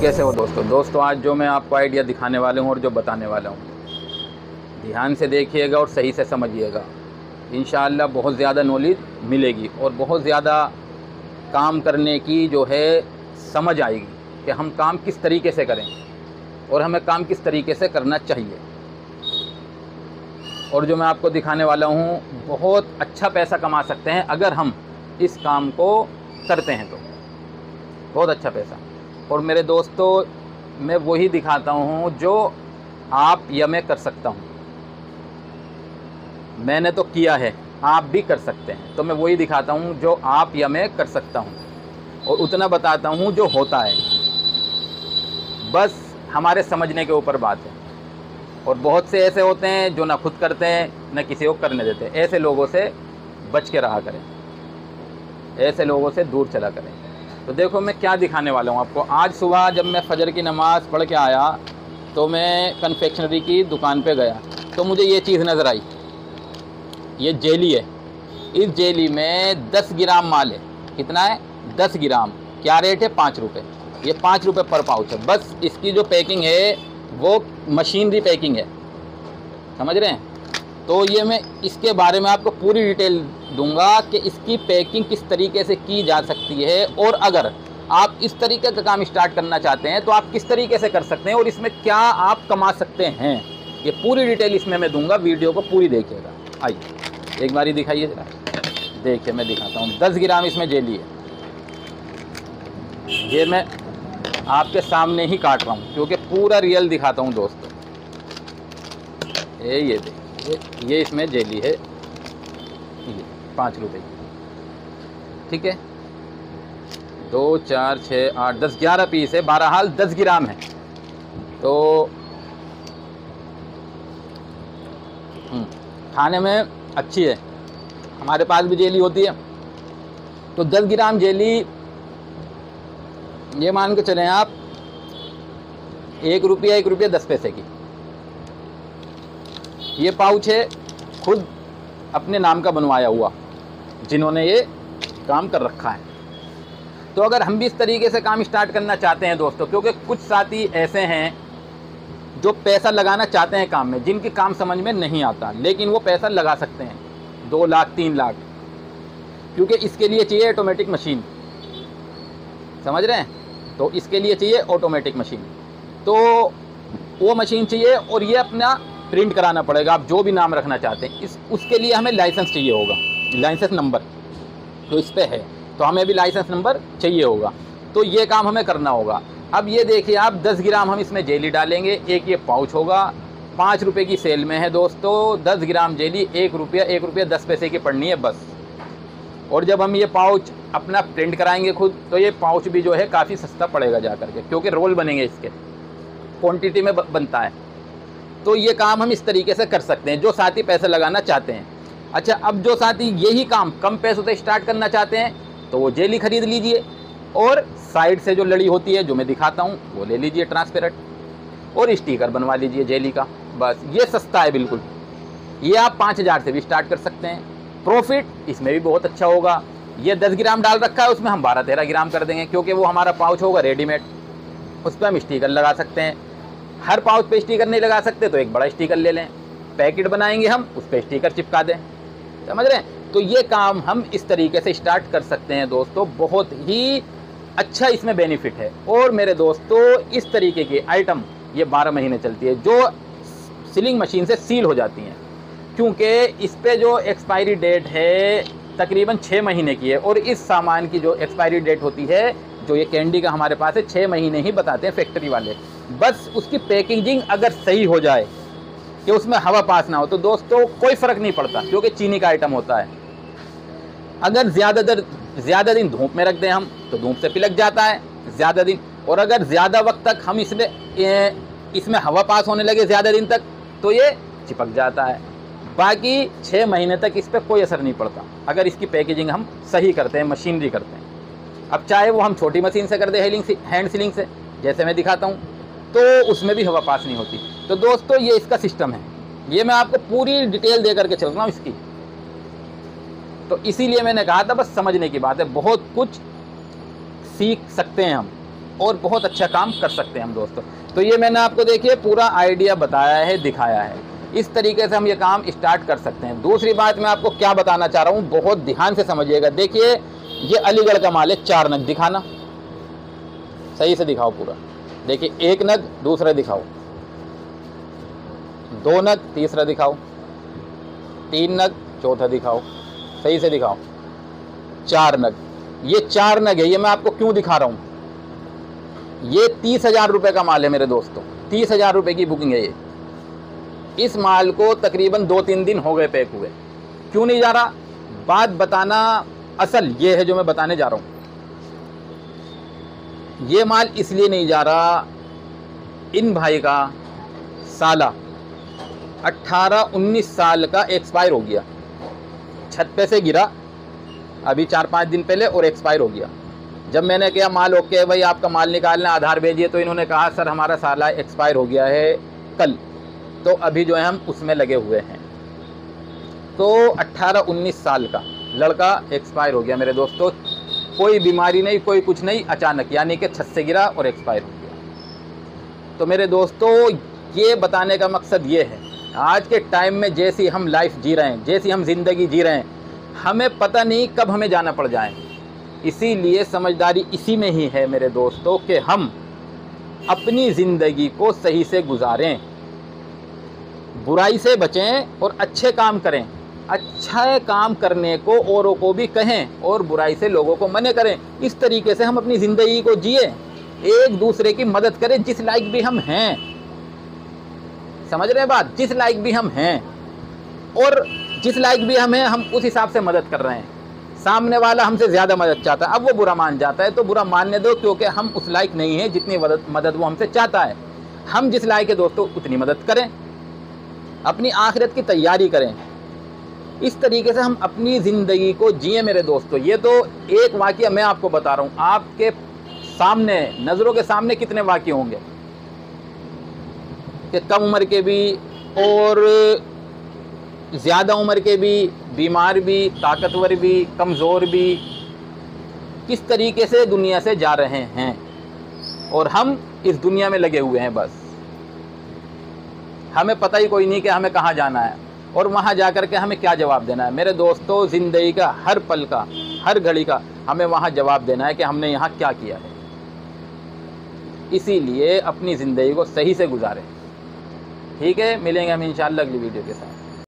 कैसे हो दोस्तों आज जो मैं आपको आइडिया दिखाने वाला हूँ और जो बताने वाला हूँ, ध्यान से देखिएगा और सही से समझिएगा। इंशाअल्लाह बहुत ज़्यादा नॉलेज मिलेगी और बहुत ज़्यादा काम करने की जो है समझ आएगी कि हम काम किस तरीके से करें और हमें काम किस तरीके से करना चाहिए। और जो मैं आपको दिखाने वाला हूँ, बहुत अच्छा पैसा कमा सकते हैं अगर हम इस काम को करते हैं तो बहुत अच्छा पैसा। और मेरे दोस्तों, मैं वही दिखाता हूँ जो आप या मैं कर सकता हूँ। मैंने तो किया है, आप भी कर सकते हैं। तो मैं वही दिखाता हूँ जो आप या मैं कर सकता हूँ और उतना बताता हूँ जो होता है। बस हमारे समझने के ऊपर बात है। और बहुत से ऐसे होते हैं जो ना खुद करते हैं ना किसी को करने देते। ऐसे लोगों से बच के रहा करें, ऐसे लोगों से दूर चला करें। तो देखो मैं क्या दिखाने वाला हूँ आपको। आज सुबह जब मैं फजर की नमाज़ पढ़ के आया तो मैं कन्फेक्शनरी की दुकान पे गया तो मुझे ये चीज़ नज़र आई। ये जेली है। इस जेली में 10 ग्राम माल है। कितना है? 10 ग्राम। क्या रेट है? 5 रुपये। ये 5 रुपये पर पाउच है। बस इसकी जो पैकिंग है वो मशीनरी पैकिंग है, समझ रहे हैं? तो ये मैं इसके बारे में आपको पूरी डिटेल दूंगा कि इसकी पैकिंग किस तरीके से की जा सकती है और अगर आप इस तरीके का काम स्टार्ट करना चाहते हैं तो आप किस तरीके से कर सकते हैं और इसमें क्या आप कमा सकते हैं। ये पूरी डिटेल इसमें मैं दूंगा। वीडियो को पूरी देखिएगा। आइए एक बारी दिखाइए जरा। देखिए मैं दिखाता हूँ। 10 ग्राम इसमें जेली है। ये मैं आपके सामने ही काट रहा हूँ क्योंकि पूरा रियल दिखाता हूँ दोस्तों। ये देखिए, ये इसमें जेली है। ये 5 रुपये की, ठीक है। 2 4 6 8 10 11 पीस है। 12 हाल 10 ग्राम है। तो खाने में अच्छी है। हमारे पास भी जेली होती है। तो 10 ग्राम जेली, ये मान के चलें आप 1 रुपया 1 रुपया 10 पैसे की। ये पाउच है खुद अपने नाम का बनवाया हुआ, जिन्होंने ये काम कर रखा है। तो अगर हम भी इस तरीके से काम स्टार्ट करना चाहते हैं दोस्तों, क्योंकि कुछ साथी ऐसे हैं जो पैसा लगाना चाहते हैं काम में, जिनके काम समझ में नहीं आता, लेकिन वो पैसा लगा सकते हैं 2 लाख 3 लाख, क्योंकि इसके लिए चाहिए ऑटोमेटिक मशीन, समझ रहे हैं? तो इसके लिए चाहिए ऑटोमेटिक मशीन। तो वो मशीन चाहिए और ये अपना प्रिंट कराना पड़ेगा। आप जो भी नाम रखना चाहते हैं उसके लिए हमें लाइसेंस चाहिए होगा, लाइसेंस नंबर तो इस पे है, तो हमें भी लाइसेंस नंबर चाहिए होगा। तो ये काम हमें करना होगा। अब ये देखिए आप 10 ग्राम हम इसमें जेली डालेंगे। एक ये पाउच होगा, 5 रुपये की सेल में है दोस्तों। 10 ग्राम जेली 1 रुपया 10 पैसे की पड़नी है बस। और जब हम ये पाउच अपना प्रिंट कराएंगे खुद, तो ये पाउच भी जो है काफ़ी सस्ता पड़ेगा जा करके, क्योंकि रोल बनेंगे इसके, क्वांटिटी में बनता है। तो ये काम हम इस तरीके से कर सकते हैं जो साथी पैसे लगाना चाहते हैं। अच्छा, अब जो साथी यही काम कम पैसों से स्टार्ट करना चाहते हैं तो वो जेली खरीद लीजिए और साइड से जो लड़ी होती है जो मैं दिखाता हूँ वो ले लीजिए ट्रांसपेरेंट, और स्टिकर बनवा लीजिए जेली का। बस ये सस्ता है बिल्कुल। ये आप 5000 से भी स्टार्ट कर सकते हैं। प्रॉफिट इसमें भी बहुत अच्छा होगा। ये 10 ग्राम डाल रखा है, उसमें हम 12-13 ग्राम कर देंगे, क्योंकि वो हमारा पाउच होगा रेडीमेड। उस पर हम स्टिकर लगा सकते हैं। हर पाउच पे स्टिकर नहीं लगा सकते तो एक बड़ा स्टिकर ले लें, पैकेट बनाएंगे हम, उस पर स्टिकर चिपका दें, समझ रहे हैं? तो ये काम हम इस तरीके से स्टार्ट कर सकते हैं दोस्तों। बहुत ही अच्छा इसमें बेनिफिट है। और मेरे दोस्तों, इस तरीके की आइटम ये 12 महीने चलती है, जो सीलिंग मशीन से सील हो जाती हैं, क्योंकि इस पर जो एक्सपायरी डेट है तकरीबन 6 महीने की है। और इस सामान की जो एक्सपायरी डेट होती है, जो ये कैंडी का हमारे पास है, 6 महीने ही बताते हैं फैक्ट्री वाले। बस उसकी पैकेजिंग अगर सही हो जाए कि उसमें हवा पास ना हो, तो दोस्तों कोई फ़र्क नहीं पड़ता, क्योंकि चीनी का आइटम होता है। अगर ज़्यादा दिन धूप में रख दें हम तो धूप से पिलक जाता है ज़्यादा दिन, और अगर ज़्यादा वक्त तक हम इसमें हवा पास होने लगे ज़्यादा दिन तक तो ये चिपक जाता है। बाकी 6 महीने तक इस पर कोई असर नहीं पड़ता अगर इसकी पैकेजिंग हम सही करते हैं, मशीनरी करते हैं। अब चाहे वो हम छोटी मशीन से कर दें, हैंड सीलिंग से, जैसे मैं दिखाता हूँ, तो उसमें भी हवा पास नहीं होती। तो दोस्तों ये इसका सिस्टम है। ये मैं आपको पूरी डिटेल दे करके चल रहा हूँ इसकी। तो इसीलिए मैंने कहा था बस समझने की बात है, बहुत कुछ सीख सकते हैं हम। और बहुत अच्छा काम कर सकते हैं हम दोस्तों। तो ये मैंने आपको देखिए पूरा आइडिया बताया है, दिखाया है, इस तरीके से हम ये काम स्टार्ट कर सकते हैं। दूसरी बात मैं आपको क्या बताना चाह रहा हूँ, बहुत ध्यान से समझिएगा। देखिए ये अलीगढ़ का माल है, 4 नग दिखाना, सही से दिखाओ पूरा। देखिए 1 नग, दूसरा दिखाओ, 2 नग, तीसरा दिखाओ, 3 नग, चौथा दिखाओ, सही से दिखाओ, 4 नग। ये 4 नग है, ये मैं आपको क्यों दिखा रहा हूँ। ये 30,000 रुपये का माल है मेरे दोस्तों, 30,000 रुपये की बुकिंग है ये। इस माल को तकरीबन 2-3 दिन हो गए पैक हुए। क्यों नहीं जा रहा, बात बताना असल ये है जो मैं बताने जा रहा हूँ। ये माल इसलिए नहीं जा रहा, इन भाई का साला 18-19 साल का एक्सपायर हो गया, छत पे से गिरा अभी 4-5 दिन पहले और एक्सपायर हो गया। जब मैंने कहा माल ओके भाई आपका माल निकालना, आधार भेजिए, तो इन्होंने कहा सर हमारा साला एक्सपायर हो गया है कल, तो अभी जो है हम उसमें लगे हुए हैं। तो 18-19 साल का लड़का एक्सपायर हो गया मेरे दोस्तों, कोई बीमारी नहीं, कोई कुछ नहीं, अचानक यानी कि छत से गिरा और एक्सपायर हो गया। तो मेरे दोस्तों ये बताने का मकसद ये है, आज के टाइम में जैसी हम लाइफ जी रहे हैं, जैसी हम ज़िंदगी जी रहे हैं, हमें पता नहीं कब हमें जाना पड़ जाए। इसीलिए समझदारी इसी में ही है मेरे दोस्तों कि हम अपनी ज़िंदगी को सही से गुजारें, बुराई से बचें और अच्छे काम करें। अच्छा काम करने को औरों को भी कहें और बुराई से लोगों को मना करें। इस तरीके से हम अपनी ज़िंदगी को जिए, एक दूसरे की मदद करें जिस लायक भी हम हैं। समझ रहे हैं बात, जिस लायक भी हम हैं, और जिस लायक भी हम हैं हम उस हिसाब से मदद कर रहे हैं। सामने वाला हमसे ज़्यादा मदद चाहता है, अब वो बुरा मान जाता है तो बुरा मानने दो, क्योंकि हम उस लायक नहीं हैं जितनी मदद वो हमसे चाहता है। हम जिस लायक है दोस्तों उतनी मदद करें, अपनी आखिरत की तैयारी करें। इस तरीके से हम अपनी ज़िंदगी को जिए मेरे दोस्तों। ये तो एक वाक़या मैं आपको बता रहा हूँ, आपके सामने नज़रों के सामने कितने वाक़ये होंगे कि कम उम्र के भी और ज़्यादा उम्र के भी, बीमार भी, ताकतवर भी, कमज़ोर भी, किस तरीके से दुनिया से जा रहे हैं और हम इस दुनिया में लगे हुए हैं। बस हमें पता ही कोई नहीं कि हमें कहाँ जाना है और वहाँ जा कर के हमें क्या जवाब देना है। मेरे दोस्तों ज़िंदगी का हर पल का, हर घड़ी का हमें वहाँ जवाब देना है कि हमने यहाँ क्या किया है। इसीलिए अपनी ज़िंदगी को सही से गुजारें। ठीक है, मिलेंगे हम इंशाअल्लाह अगली वीडियो के साथ।